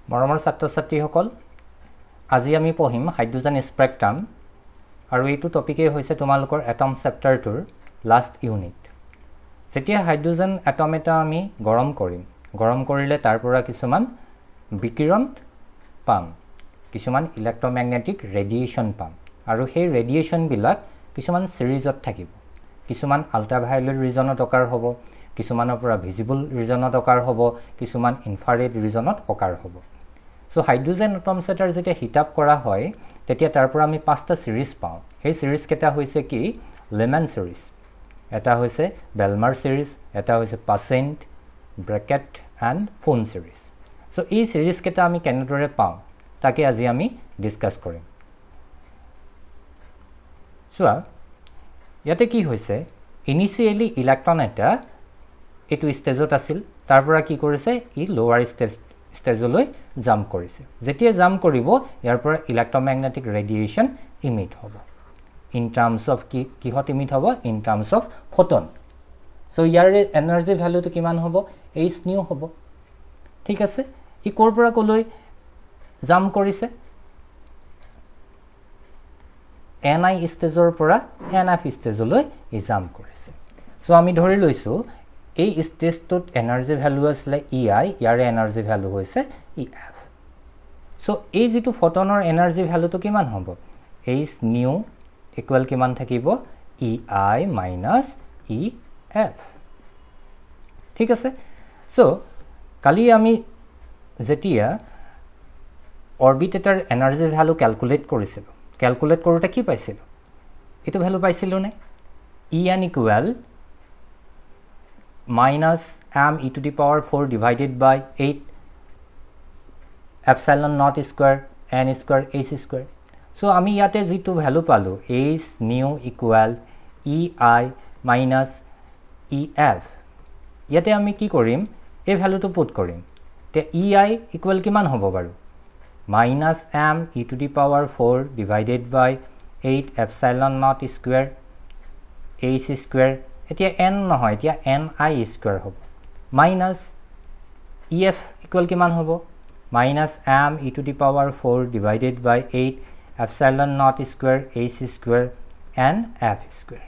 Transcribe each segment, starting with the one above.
মৰমৰ ছাত্ৰ-ছাত্ৰীসকল আজি আমি পঢ়িম হাইড্ৰোজেন স্পেক্ট্ৰাম আৰু এইটো টপিকেই হৈছে তোমালোকৰ এটম চেপ্টাৰটোৰ লাষ্ট ইউনিট যেতিয়া হাইড্ৰোজেন এটম এটা আমি গৰম কৰিলে তাৰ পৰা কিছুমান বিকিৰণ পাম কিছুমান ইলেক্ট্ৰমেগনেটিক ৰেডিয়েশন পাম আৰু সেই ৰেডিয়েশন বিলাক কিছুমান সিৰিজত থাকিব কিছুমান আল্ট্ৰাভায়োলেট ৰিজনত অকাৰ হ'ব কিছুমানৰ পৰা ভিজিবল ৰিজনত অকাৰ হ'ব কিছুমান ইনফ্ৰাৰেড ৰিজনত অকাৰ হ'ব সো হাইড্ৰোজেন এটম সেটাৰ যেতিয়া হিট আপ কৰা হয় তেতিয়া তাৰ পৰা আমি পাঁচটা সিৰিজ পাওঁ সেই সিৰিজ কেটা হৈছে কি লেমন সিৰিজ এটা হৈছে বেলমাৰ সিৰিজ এটা হৈছে Paschen Brackett and Pfund series so এই সিৰিজ কেটা আমি কেনেদৰে পাওঁ তাকে আজি আমি ডিসকাস কৰিম সো ইয়াতে কি হৈছে ইনিশিয়ালি ইলেক্ট্ৰন এটা এটো ষ্টেজত আছিল তাৰ পৰা কি কৰিছে ই লোৱাৰ ষ্টেজলৈ জাম্প কৰিছে যেতিয়া জাম্প কৰিব ইয়াৰ পৰা ইলেক্ট্ৰমেগনেটিক ৰেডিয়েশন ইমিট হ'ব ইন টার্মস অফ কিহত ইমিট হ'ব in terms of photon so ইয়াৰ এনাৰ্জি ভ্যালুটো কিমান হ'ব h নিউ হ'ব ঠিক আছে ই কৰ পৰা কলৈ জাম্প কৰিছে ni ষ্টেজৰ পৰা nf ষ্টেজলৈ ই জাম্প কৰিছে সো আমি ধৰি লৈছো এই ষ্টেজটোত এনাৰ্জি ভ্যালু আছে ei ইয়াৰ এনাৰ্জি ভ্যালু হৈছে ef সো এই যেটো ফটনৰ এনাৰ্জি ভ্যালুটো কিমান হ'ব h নিউ ইকুয়াল কিমান থাকিব ei minus ef ঠিক আছে সো কালি আমি যেতিয়া অৰবিটেটৰ এনাৰ্জি ভ্যালু ক্যালকুলেট কৰিছিল ক্যালকুলেট কৰোতে কি পাইছিল এটো ভ্যালু পাইছিল নে en equal minus m e to the power 4 divided by 8 epsilon naught square n square h square so আমি ইয়াতে যেটো ভ্যালু পালো h new equal ei minus ef ইয়াতে আমি কি কৰিম এই ভ্যালুটো পুট কৰিম তে ei equal কিমান হ'ব বাৰু minus m e to the power 4 divided by 8 epsilon naught square h square এতিয়া n নহয় এতিয়া ni square হ'ব minus ef equal কিমান হ'ব minus m e to the power 4 divided by 8 epsilon naught square h square and f square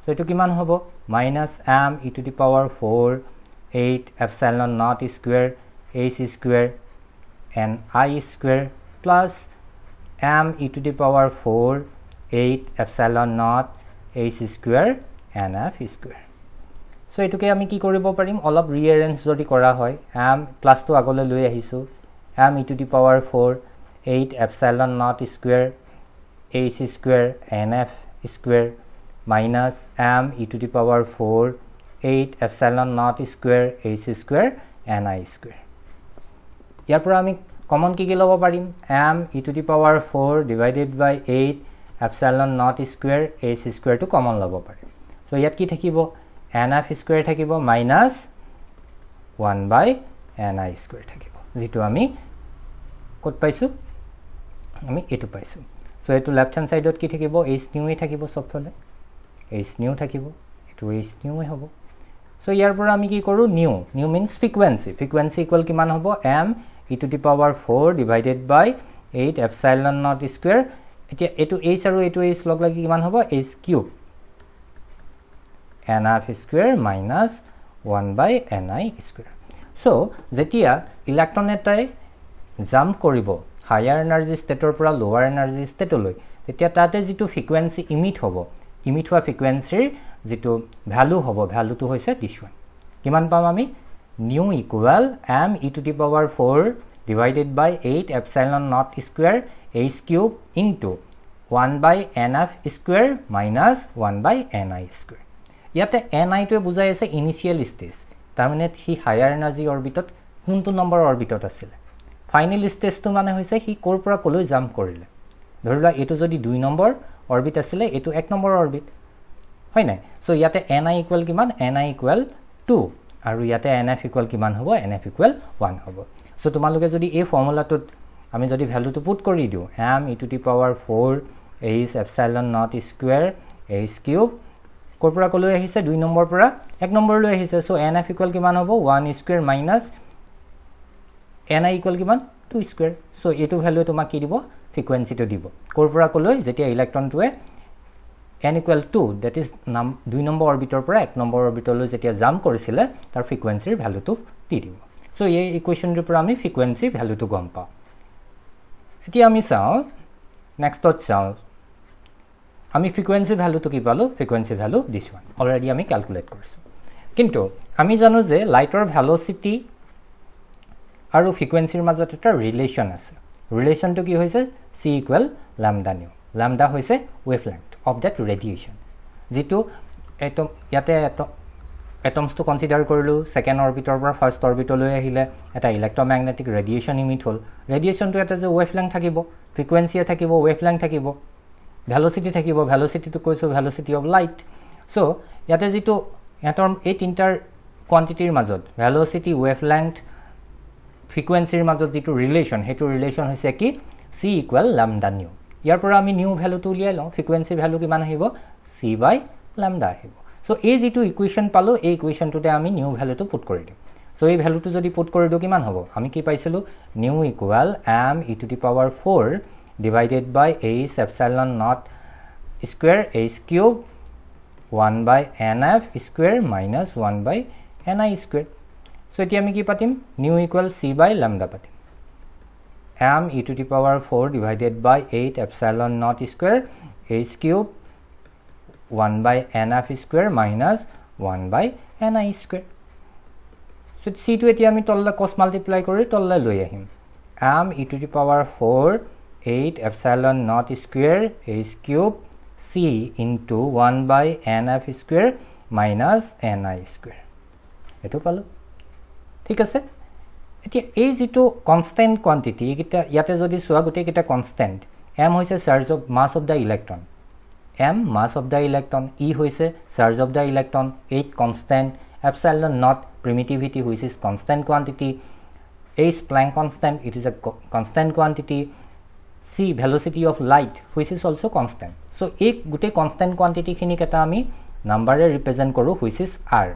so এটো কিমান হ'ব minus m e to the power 4 8 epsilon naught square h square and I square plus m e to the power 4 8 epsilon naught h square and f square so এটোকে আমি কি কৰিব পাৰিম অলপ ৰিএৰেঞ্জ যদি কৰা হয় m প্লাস তো আগলৈ লৈ আহিছো m e to the power 4 8 epsilon naught square h square and f square minus m e to the power 4 8 epsilon naught square h square and I square ইয়াৰ পৰা আমি কমন কি ল'ব পাৰিম m e to the power 4 divided by 8 epsilon naught square h square to common ল'ব পাৰিম so ইয়াত কি থাকিব nf square থাকিব minus 1 by ni square থাকিব যেটো আমি কত পাইছো আমি এটো পাইছো সো এটো লেফট হ্যান্ড সাইডত কি থাকিব h নিউ এ থাকিব সবফালে h নিউ থাকিব এটো h নিউ এ হ'ব সো ইয়াৰ পৰা আমি কি কৰো নিউ মিন্স ফ্ৰিকুৱেন্সি ইকুয়াল কিমান হ'ব m e to the power 4 divided by 8 epsilon naught square এতিয়া এটো h আৰু এটো h লগ লাগি কিমান হ'ব h cube nf square minus 1 by ni square so যেতিয়া ইলেক্ট্ৰন এটাই জাম্প কৰিব হায়াৰ এনাৰ্জি ষ্টেটৰ পৰা লোৱাৰ এনাৰ্জি ষ্টেটলৈ তেতিয়া তাতে যেটো ফ্ৰিকুৱেন্সি ইমিট হোৱা ফ্ৰিকুৱেন্সিৰ যেটো ভ্যালু হ'ব ভ্যালুটো হৈছে দিস ওয়ান কিমান পাম আমি nu equal m e to the power 4 divided by 8 epsilon naught square h cube into 1 by nf square minus 1 by ni square ইয়াতে ni টো বুজাই আছে ইনিশিয়াল স্টেজ তাৰ মানে হি হায়াৰ এনাৰ্জি অৰবিটত কোনটো নম্বৰ অৰবিটত আছিল ফাইনাল স্টেজটো মানে হৈছে হি কোৰ পৰা কলৈ জাম্প কৰিলে ধৰিলা এটো যদি 2 নম্বৰ অৰবিট আছিল এটো 1 নম্বৰ অৰবিট হয় নাই সো ইয়াতে ni ইকুয়াল কিমান ni ইকুয়াল 2 আৰু ইয়াতে nf ইকুয়াল কিমান হ'ব nf ইকুয়াল 1 হ'ব সো তোমালোকে যদি এই ফৰ্মুলাটোত আমি যদি ভ্যালুটো পুট কৰি দিও m e to the power 4 h epsilon naught square h cube কোৰ পৰা কলৈ আহিছে 2 নম্বৰ পৰা 1 নম্বৰ লৈ আহিছে সো nf ইকুয়াল কিমান হ'ব 1 স্কয়াৰ মাইনাস ni equal কিমান 2 স্কয়াৰ সো এটো ভ্যালু তোমাক কি দিব ফ্ৰিকুৱেন্সিটো দিব কোৰ পৰা কলৈ যেতিয়া ইলেক্ট্ৰনটোৱে n equal 2 that is 2 number অৰবিটৰ পৰা 1 নম্বৰ অৰবিটলৈ যেতিয়া জাম্প কৰিছিলে তাৰ ফ্ৰিকুৱেন্সিৰ ভ্যালুটো দি দিব সো এই ইকুৱেশ্যনটোৰ পৰা আমি ফ্ৰিকুৱেন্সি ভ্যালুটো গম পাওঁ এতিয়া আমি চাওঁ নেক্সটত চাওঁ আমি ফ্ৰিকুৱেন্সি ভ্যালুটো কি পালো frequency value this one already আমি ক্যালকুলেট কৰিছো কিন্তু আমি জানো যে লাইটৰ ভেলোসিটি আৰু ফ্ৰিকুৱেন্সিৰ মাজত এটা ৰিলেশন আছে ৰিলেশনটো কি হৈছে c equal lambda nu lambda হৈছে wavelength of that radiation যেটো এটম ইয়াতে atoms to consider কৰিলো সেকেন্ড অৰবিটৰ পৰা ফাৰ্স্ট অৰবিটলৈ আহিলে এটা ইলেক্ট্ৰোম্যাগনেটিক ৰেডিয়েশন ইমিট হল ৰেডিয়েশনটো এটা যে ওয়েভলেংথ থাকিব ফ্ৰিকুৱেন্সি থাকিব ওয়েভলেংথ থাকিব ভেলোসিটি থাকিব ভেলোসিটিটো কৈছো ভেলোসিটি অফ লাইট সো ইয়াতে যেটো এটম এই তিনটাৰ কোয়ান্টিটিৰ মাজত ভেলোসিটি ওয়েভলেংথ ফ্ৰিকুৱেন্সিৰ মাজত যেটো ৰিলেশন হেতু ৰিলেশন হৈছে কি c equal lambda nu ইয়াৰ পৰা আমি নিউ ভ্যালুটো উলিয়াই লওঁ ফ্ৰিকুৱেন্সি ভ্যালু কিমান আহিব c by lambda আহিব সো এই যেটো ইকুৱেশ্যন পালো এই ইকুৱেশ্যনটোতে আমি নিউ ভ্যালুটো পুট কৰি দিম সো এই ভ্যালুটো যদি পুট কৰি দিও কিমান হ'ব আমি কি পাইছিলো new equal m e to the power 4 divided by h epsilon naught square h cube 1 by nf square minus 1 by ni square so এটি আমি কি পাতিম new equal c by lambda পাতিম m e to the power 4 divided by 8 epsilon naught square h cube 1 by nf square minus 1 by ni square so c to এটি আমি তললে cos multiply কৰি তললে লৈ আহিম m e to the power 4 8 epsilon naught square h cube c into 1 by nf square minus ni square এটো পালো ঠিক আছে এতিয়া এই যেটো কনস্ট্যান্ট কোয়ান্টিটি এটা ইয়াতে যদি সোয়া গটে কিটা কনস্ট্যান্ট m হৈছে charge of mass of the electron m mass of the electron e hoise charge of the electron 8 constant epsilon naught primitivity which is constant quantity h Planck constant it is a constant quantity c velocity of light which is also constant so ek gute constant quantity khini keta ami number e represent koru which is r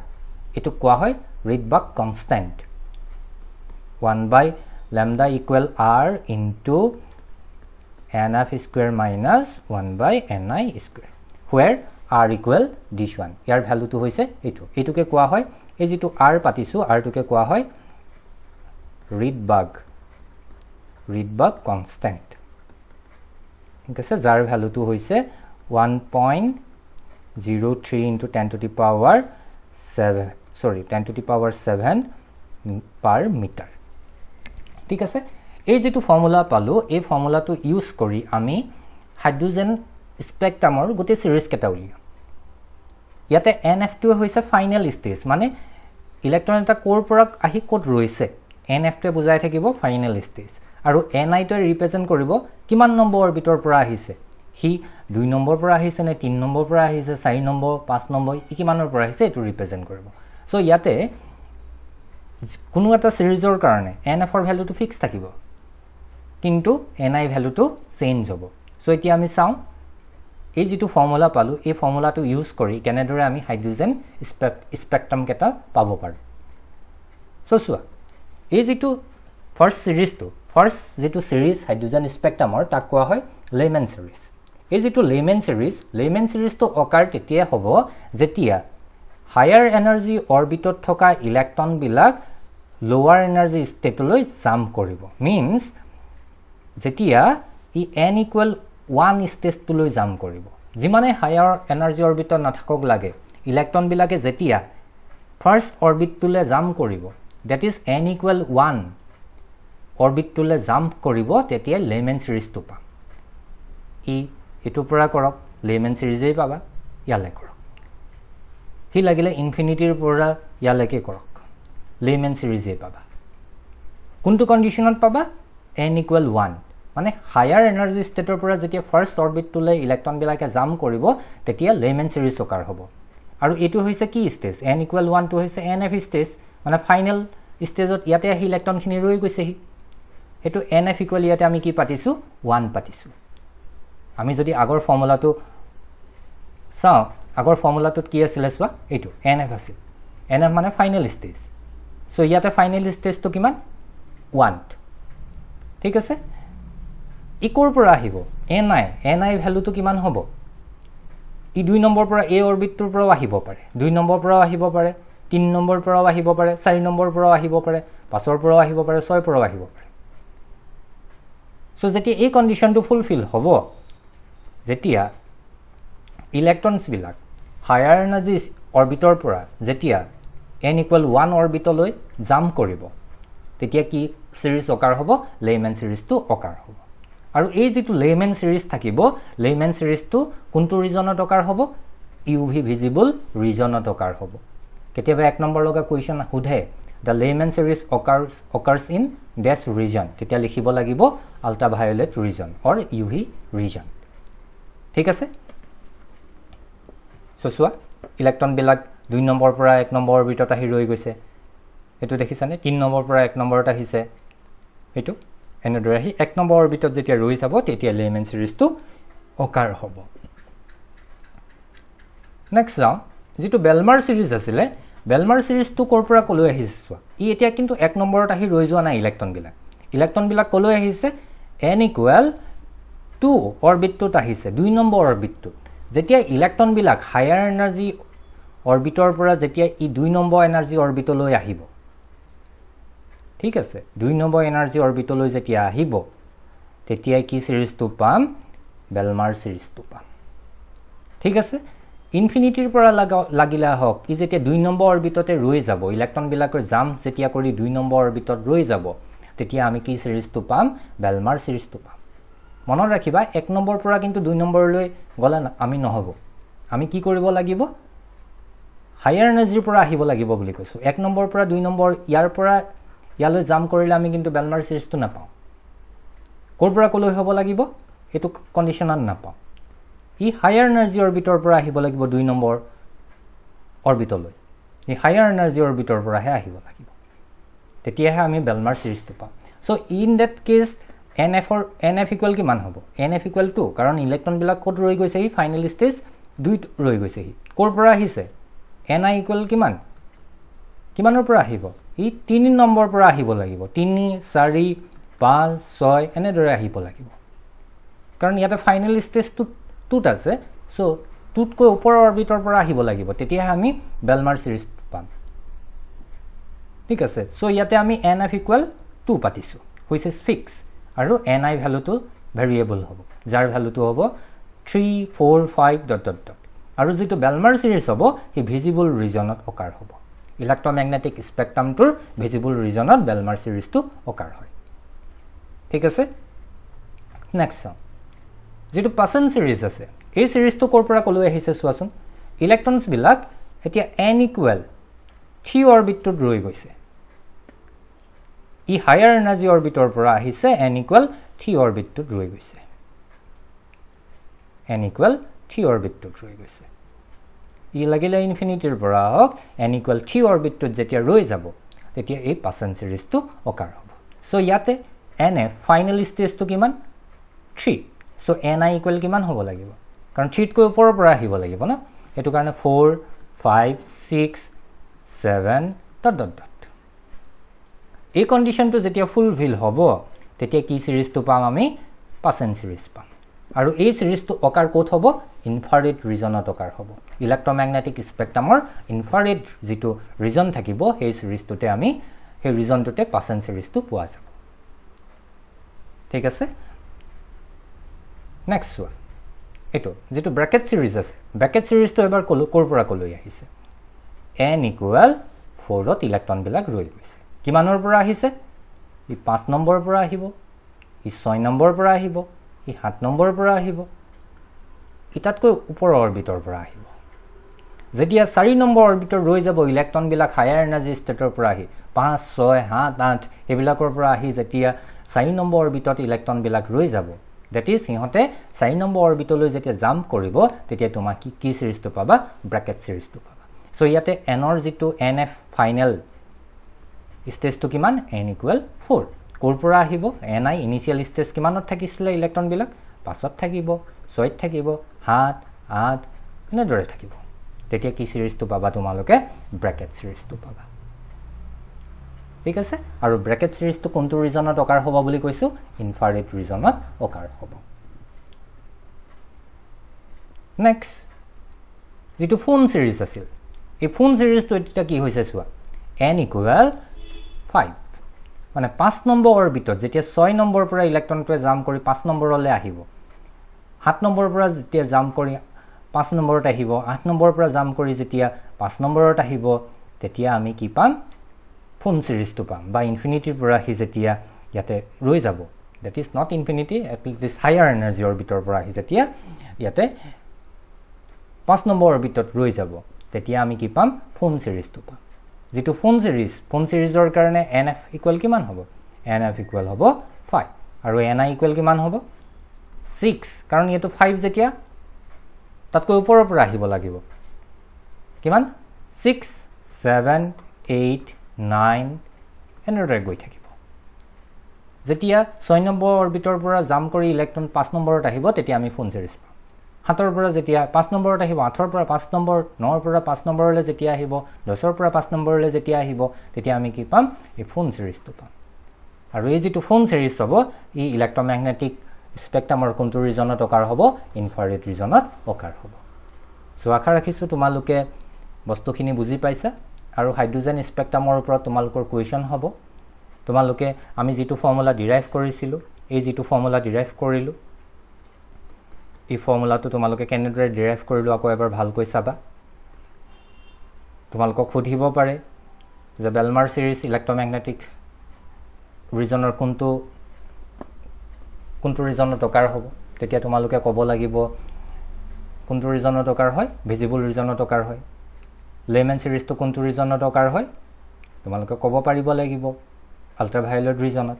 etu koa hoy Rydberg constant 1 by lambda equal r into nf square minus 1 by ni square where r equal this one year value তো হৈছে এটুকে কোৱা হয় এই যেটো r পাতিছো r টুকে কোৱা হয় Rydberg constant ঠিক আছে যাৰ ভ্যালু তো হৈছে 1.03 into 10 to the power 7 sorry 10 to the power 7 per meter ঠিক আছে এই যেটো ফর্মুলা পালো এই ফর্মুলাটো ইউজ কৰি আমি হাইড্ৰোজেন স্পেক্ট্ৰামৰ গতে সিৰিজ কেটা উলিয়া ইয়াতে nf2 হৈছে ফাইনাল স্টেজ মানে ইলেক্ট্ৰন এটা কোৰ পৰা আহি কোট ৰৈছে nf2 বুজাই থাকিব ফাইনাল স্টেজ আৰু ni টো ৰিপ্ৰেজেন্ট কৰিব কিমান নম্বৰ অৰবিটৰ পৰা আহিছে হি 2 নম্বৰ পৰা আহিছে নে 3 নম্বৰ পৰা আহিছে 4 নম্বৰ 5 নম্বৰ কিমানৰ পৰা আহিছে এটো ৰিপ্ৰেজেন্ট কৰিব সো ইয়াতে কোনো এটা সিৰিজৰ কাৰণে nf ৰ ভ্যালুটো ফিক্স থাকিব কিন্তু ni ভ্যালুটো চেঞ্জ হ'ব সো এতিয়া আমি চাও এই যেটো ফর্মুলা পালো এই ফর্মুলাটো ইউজ কৰি কেনেদৰে আমি হাইড্ৰোজেন স্পেক্ট্ৰাম কেটা পাব পাৰো সো সোৱা এই যেটো ফাৰ্স্ট যেটো সিৰিজ হাইড্ৰোজেন স্পেক্ট্ৰামৰ তাক কোৱা হয় লেমেন সিৰিজ এই যেটো লেমেন সিৰিজটো অকাৰ তেতিয়া হ'ব যেতিয়া হায়াৰ এনাৰ্জি অৰবিটত থকা ইলেক্ট্ৰন বিলাক লোৱাৰ এনাৰ্জি ষ্টেটলৈ জাম্প কৰিব মিন্স যেতিয়া ই n equal 1 stage to লৈ জাম্প কৰিব যিমানে হায়াৰ এনাৰ্জি অৰবিটত নাথাকক লাগে ইলেক্ট্ৰন বিলাকে যেতিয়া ফাৰ্স্ট অৰবিট তুলে জাম্প কৰিব that is n equal 1 orbit তুলে জাম্প কৰিব তেতিয়া লেমেন সিৰিজটো পাম এটো পৰা কৰক লেমেন সিৰিজেই পাবা ইয়ালে কৰক হি লাগিলে ইনফিনিটিৰ পৰা ইয়ালৈকে কৰক লেমেন সিৰিজেই পাবা কোনটো কন্ডিশনত পাবা n equal 1 মানে হায়াৰ এনাৰ্জি ষ্টেটৰ পৰা যেতিয়া ফাৰ্স্ট অৰবিট তুলে ইলেক্ট্ৰন বিলাকে জাম্প কৰিব তেতিয়া লেমেন সিৰিজ ওকাৰ হ'ব আৰু এটো হৈছে কি স্টেজ n equal 1 টো হৈছে nf স্টেজ মানে ফাইনাল স্টেজত ইয়াতে আহি ইলেক্ট্ৰন খিনি ৰৈ গৈছে এটো nf equal ইয়াতে আমি কি পাতিছো 1 পাতিছো আমি যদি আগৰ ফৰ্মুলাটো চাও আগৰ ফৰ্মুলাটোত কি আছিল সোৱা এটো nf আছিল nf মানে ফাইনাল স্টেজ সো ইয়াতে ফাইনাল স্টেজটো কিমান want ঠিক আছে ই কৰ পৰা আহিব ni ভ্যালুটো কিমান হ'ব ই 2 নম্বৰ পৰা a অৰবিটৰ পৰা আহিব পাৰে 2 নম্বৰ পৰা আহিব পাৰে 3 নম্বৰ পৰা আহিব পাৰে 4 নম্বৰ পৰা আহিব পাৰে 5 ৰ পৰা আহিব পাৰে 6 পৰা আহিব পাৰে সো যেতিয়া এই কন্ডিশনটো ফুলফিল হ'ব যেতিয়া ইলেক্ট্ৰনছ বিলাক হায়াৰ এনাৰ্জি অৰবিটৰ পৰা যেতিয়া n = 1 অৰবিটলৈ জাম্প কৰিব তেতিয়া কি সিৰিজ অকাৰ হ'ব লেইমেন সিৰিজটো অকাৰ হ'ব আৰু এই যেটো লেইমেন সিৰিজ থাকিব লেইমেন সিৰিজটো কোনটো ৰিজনত অকাৰ হ'ব ইউভি ভিজিবল ৰিজনত অকাৰ হ'ব কেতিয়াবা এক নম্বৰ লগা question হুধে the layman series occurs in dash region তেতিয়া লিখিব লাগিব ultraviolet region or uv region ঠিক আছে সোসুৱা ইলেক্ট্ৰন বিলাক 2 নম্বৰ পৰা 1 নম্বৰ অৰবিটত আহি ৰৈ গৈছে এটো দেখিছানে 3 নম্বৰ পৰা 1 নম্বৰত আহিছে এটো এনেদৰে আহি 1 নম্বৰ অৰবিটত যেতিয়া ৰৈ যাব তেতিয়া লেইমেন সিৰিজটো অকাৰ হ'ব নেক্সট যাও যেটো বেলমাৰ সিৰিজ আছিল বেলমাৰ সিৰিজটো কৰ পৰা কলৈ আহিছে সোৱা ই এতিয়া কিন্তু 1 নম্বৰত আহি ৰৈ যোৱা নাই ইলেক্ট্ৰন বিলাক কলৈ আহিছে n = 2 অৰবিটত আহিছে 2 নম্বৰ অৰবিটটো যেতিয়া ইলেক্ট্ৰন বিলাক হায়াৰ এনাৰ্জি অৰবিটৰ পৰা যেতিয়া ই 2 নম্বৰ এনাৰ্জি অৰবিটলৈ আহিব ঠিক আছে 2 নম্বৰ এনাৰ্জি অৰবিটলৈ যেতিয়া আহিব তেতিয়া কি সিৰিজটো পাম বেলমাৰ সিৰিজটো পাম ঠিক আছে ইনফিনিটিৰ পৰা লাগিলা হক ই যেতিয়া 2 নম্বৰ অৰবিটতে ৰৈ যাব ইলেক্ট্ৰন বিলাকৰ জাম্প যেতিয়া কৰি 2 নম্বৰ অৰবিটত ৰৈ যাব তেতিয়া আমি কি সিৰিজটো পাম বেলমাৰ সিৰিজটো পাম মনত ৰাখিবা 1 নম্বৰ পৰা কিন্তু 2 নম্বৰলৈ গলা আমি নহব আমি কি কৰিব লাগিব হায়াৰ এনাৰ্জিৰ পৰা আহিব লাগিব বুলি কৈছো 1 নম্বৰ পৰা 2 নম্বৰ ইয়াৰ পৰা ইয়ালৈ জাম্প কৰিলে আমি কিন্তু বেলমাৰ সিৰিজটো নাপাও কৰ পৰা কলৈ হ'ব লাগিব এটো কন্ডিশনত নাপাও ই হায়াৰ এনাৰ্জি অৰবিটৰ পৰা আহিব লাগিব 2 নম্বৰ অৰবিটলৈ ই হায়াৰ এনাৰ্জি অৰবিটৰ পৰাহে আহিব লাগিব তেতিয়াহে আমি বেলমাৰ সিৰিজটো পাম so in that case nf = কিমান হ'ব nf = 2 কাৰণ ইলেক্ট্ৰন বিলাক কত ৰৈ গৈছে ই ফাইনাল ষ্টেজ 2 ৰৈ গৈছে ই কৰ পৰা আহিছে ni = কিমানৰ পৰা আহিব ই 3 নম্বৰ পৰা আহিব লাগিব 3 4 5 6 এনেদৰে আহিব লাগিব কাৰণ ইয়াতে ফাইনাল ষ্টেজটো 2 আছে সো 2তকৈ ওপৰৰ অৰবিটৰ পৰা আহিব লাগিব তেতিয়া আমি বেলমাৰ সিৰিজ পাম ঠিক আছে সো ইয়াতে আমি nf = 2 পাতিছো which is fixed আৰু ni ভ্যালুটো ভেৰিয়েবল হ'ব যাৰ ভ্যালুটো হ'ব 3 4 5 ... আৰু যেটো বেলমাৰ সিৰিজ হ'ব ই ভিজিবল ৰিজনত অকাৰ হ'ব ইলেক্ট্ৰমেগনেটিক স্পেক্ট্ৰামটোৰ ভিজিবল ৰিজনত বেলমাৰ সিৰিজটো অকাৰ হয় ঠিক আছে নেক্সট যেটো পাসন সিৰিজ আছে এই সিৰিজটো কৰ পৰা কলৈ আহিছে চোৱাচোন ইলেক্ট্ৰনছ বিলাক এতিয়া n = 3 অৰবিটত ৰৈ গৈছে ই হায়াৰ এনাৰ্জি অৰবিটৰ পৰা আহিছে n = 3 অৰবিটত ৰৈ গৈছে n = 3 অৰবিটত ৰৈ গৈছে ই লাগিলে ইনফিনিটিৰ পৰা হক n = 3 অৰবিটত যেতিয়া ৰৈ যাব তেতিয়া এই পাসন সিৰিজটো অকাৰ হ'ব সো ইয়াতে nf ফাইনাল ষ্টেজটো কিমান 3 সো ni = কিমান হ'ব লাগিব কাৰণ 3তকৈ ওপৰৰ পৰা আহিব লাগিব না এটো কাৰণে 4 5 6 7 ... এই কন্ডিশনটো যেতিয়া ফুলফিল হ'ব তেতিয়া কি সিৰিজটো পাম আমি পাসন সিৰিজ পাম আৰু এই সিৰিজটো অকাৰ কোত হ'ব ইনফ্ৰাৰেড ৰিজনত অকাৰ হ'ব ইলেক্ট্ৰমেগনেটিক স্পেক্ট্ৰামৰ ইনফ্ৰাৰেড যেটো ৰিজন থাকিব সেই সিৰিজটোতে আমি সেই ৰিজনটোতে পাসন সিৰিজটো পোৱা যাব ঠিক আছে নেক্সট এটো যেটো ব্ৰ্যাকেট সিৰিজ আছে ব্ৰ্যাকেট সিৰিজটো এবাৰ কৰ পৰা কলৈ আহিছে n = 4ত ইলেক্ট্ৰন বিলাক ৰৈ গৈছে কিমানৰ পৰা আহিছে ই 5 নম্বৰ পৰা আহিব ই 6 নম্বৰ পৰা আহিব ই 7 নম্বৰ পৰা আহিব ইটাতকৈ ওপৰৰ অৰবিটৰ পৰা আহিব যেতিয়া 4 নম্বৰ অৰবিটৰ ৰৈ যাব ইলেক্ট্ৰন বিলাক হায়াৰ এনাৰ্জি ষ্টেটৰ পৰা আহি 5 6 7 8 এবিলাকৰ পৰা আহি যেতিয়া 4 নম্বৰ অৰবিটত ইলেক্ট্ৰন বিলাক ৰৈ যাব that is সিহতে 4 নম্বৰ অৰবিটলৈ যেতিয়া জাম্প কৰিব তেতিয়া তোমাক কি সিৰিজটো পাবা ব্ৰ্যাকেট সিৰিজটো পাবা সো ইয়াতে n ৰ যেটো nf ফাইনাল স্টেজটো কিমান n = 4 কৰ পৰা আহিব ni ইনিশিয়াল স্টেজ কিমানত থাকিছিল ইলেক্ট্ৰন বিলাক 5ত থাকিব 6ত থাকিব 7 8 এনেদৰে থাকিব তেতিয়া কি সিৰিজটো পাবা তোমালোকে ব্ৰ্যাকেট সিৰিজটো পাবা ঠিক আছে আৰু ব্ৰেকেট সিৰিজটো কোনটো ৰিজনত অকাৰ হ'ব বুলি কৈছো ইনফ্ৰাৰেড ৰিজনত অকাৰ হ'ব নেক্সট যেটো ফোন সিৰিজ আছিল এই ফোন সিৰিজটো এটা কি হৈছে চোৱা n ইকুৱেল 5 মানে 5 নম্বৰ অৰবিটত যেতিয়া 6 নম্বৰৰ পৰা ইলেক্ট্ৰনটোৱে জাম্প কৰি 5 নম্বৰলৈ আহিব 7 নম্বৰৰ পৰা যেতিয়া জাম্প কৰি 5 নম্বৰত আহিব 8 নম্বৰৰ পৰা জাম্প কৰি যেতিয়া 5 নম্বৰত আহিব তেতিয়া আমি কি পাম ফোন সিৰিজটো পাম বা ইনফিনিটিৰ পৰা হি যেতিয়া ইয়াতে ৰৈ যাব that is not infinity at this higher energy orbitor পৰা হি যেতিয়া ইয়াতে 5 নম্বৰ অৰবিটত ৰৈ যাব তেতিয়া আমি কি পাম ফোন সিৰিজটো পাম যেটো ফোন সিৰিজৰ কাৰণে nf ইকুৱেল কিমান হ'ব nf ইকুৱেল হ'ব 5 আৰু ni ইকুৱেল কিমান হ'ব 6 কাৰণ এটো 5 যেতিয়া তাতকৈ ওপৰৰ পৰা আহিব লাগিব কিমান 6 7 8 9 এনেদৰে গৈ থাকিব যেতিয়া 6 নম্বৰ অৰবিটৰ পৰা জাম্প কৰি ইলেক্ট্ৰন 5 নম্বৰত আহিব তেতিয়া আমি ফোন সিৰিজ পাম 7 ৰ পৰা যেতিয়া 5 নম্বৰত আহিব 8 ৰ পৰা 5 নম্বৰ 9 ৰ পৰা 5 নম্বৰলৈ যেতিয়া আহিব 10 ৰ পৰা 5 নম্বৰলৈ যেতিয়া আহিব তেতিয়া আমি কি পাম এই ফোন সিৰিজটো পাম আৰু এই যেটো ফোন সিৰিজ হ'ব ই ইলেক্ট্ৰমেগনেটিক স্পেক্ট্ৰামৰ কোনটো ৰিজনত অকাৰ হ'ব ইনফ্ৰাৰেড ৰিজনত অকাৰ হ'ব সো আশা ৰাখিছো তোমালোকে বস্তুখিনি বুজি পাইছা আৰু হাইড্ৰোজেন স্পেক্ট্ৰামৰ ওপৰত তোমালোকৰ কোৱেশ্চন হ'ব তোমালোকে আমি যেটো ফৰ্মুলা ডিৰাইভ কৰিছিলো এই যেটো ফৰ্মুলা ডিৰাইভ কৰিলো এই ফৰ্মুলাটো তোমালোকে কেনেদৰে ডিৰাইভ কৰিলো আকৌ এবাৰ ভালকৈ চাবা তোমালোকক সুধিব পাৰে যে বেলমাৰ সিৰিজ ইলেক্ট্ৰমেগনেটিক ৰিজনৰ কোনটো ৰিজনত অকাৰ হ'ব তেতিয়া তোমালোকে ক'ব লাগিব কোনটো ৰিজনত অকাৰ হয় ভিজিবল ৰিজনত অকাৰ হয় লেমন সিৰিজটো কোনটো ৰিজনত অকাৰ হয় তোমালোকে ক'ব পাৰিব লাগিব আল্ট্ৰাভায়োলেট ৰিজনত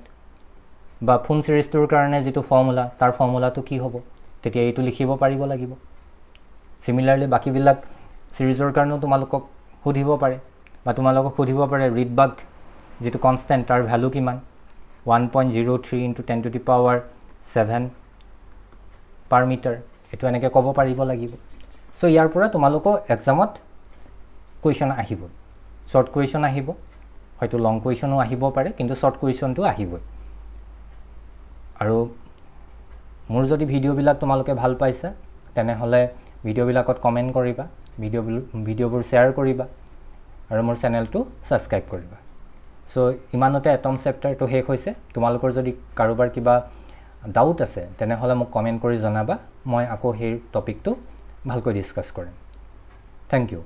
বা ফোন সিৰিজটোৰ কাৰণে যেটো ফৰ্মুলা তাৰ ফৰ্মুলাটো কি হ'ব তেতিয়া এইটো লিখিব পাৰিব লাগিব সিমিলাৰলি বাকিবিলাক সিৰিজৰ কাৰণেও তোমালোকক সুধিব পাৰে বা তোমালোকক সুধিব পাৰে ৰিডবাৰ্গ যেটো কনস্ট্যান্ট তাৰ ভ্যালু কিমান 1.03 * 10 to the power 7 per meter এটো এনেকৈ ক'ব পাৰিব লাগিব সো ইয়াৰ পৰা তোমালোকক এক্সামত কোৱেশ্চন আহিব শৰ্ট কোৱেশ্চন আহিব হয়তো লং কোৱেশ্চনো আহিব পাৰে কিন্তু শৰ্ট কোৱেশ্চনটো আহিব আৰু মোৰ যদি ভিডিওবিলাক তোমালোকে ভাল পাইছা তেনে হলে ভিডিওবিলাকত কমেন্ট কৰিবা ভিডিওবোৰ শেয়াৰ কৰিবা আৰু মোৰ চেনেলটো সাবস্ক্ৰাইব কৰিবা সো ইমানতে এটম চেপ্টাৰটো শেষ হৈছে তোমালোকৰ যদি কাৰোবাৰ কিবা ডাউট আছে তেনে হলে মোক কমেন্ট কৰি জনাবা মই আকৌ সেই টপিকটো ভালকৈ ডিসকাস কৰিম থ্যাংক ইউ